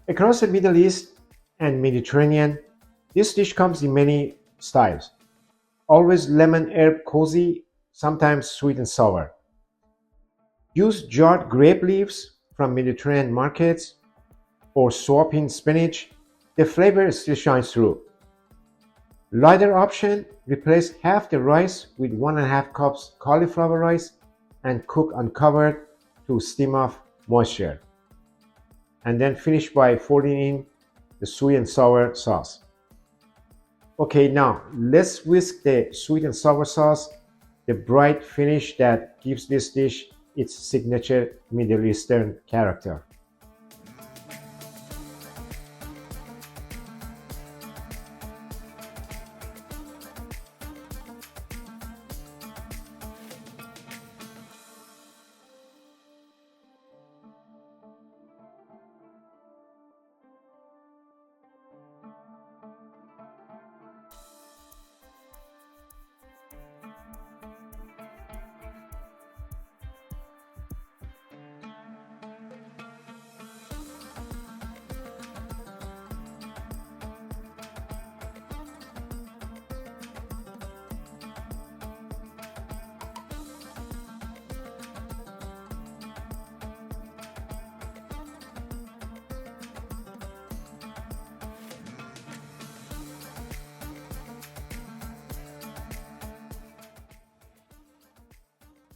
Across the Middle East and Mediterranean, this dish comes in many styles. Always lemon herb cozy, sometimes sweet and sour. Use jarred grape leaves from Mediterranean markets or swap in spinach. The flavor still shines through. Lighter option, replace half the rice with 1.5 cups cauliflower rice and cook uncovered to stem off moisture. And then finish by folding in the sweet and sour sauce. Okay, now let's whisk the sweet and sour sauce, the bright finish that gives this dish its signature Middle Eastern character.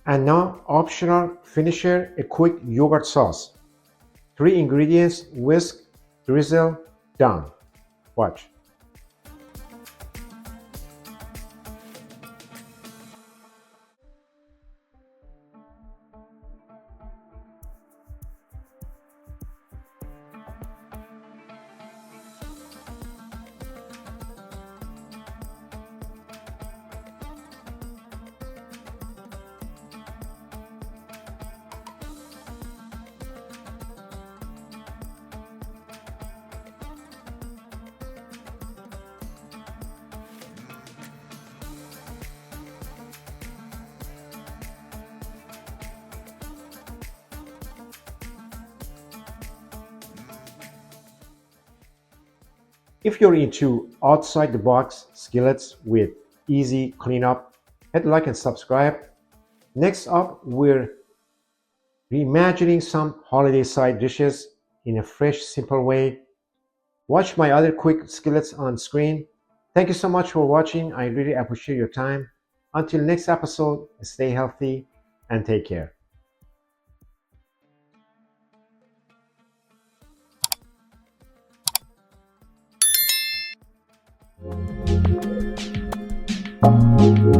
And now, optional finisher, a quick yogurt sauce. 3 ingredients, whisk, drizzle, done. Watch. If you're into outside the box skillets with easy cleanup, hit like and subscribe. Next up, we're reimagining some holiday side dishes in a fresh, simple way. Watch my other quick skillets on screen. Thank you so much for watching. I really appreciate your time. Until next episode, stay healthy and take care. Thank you.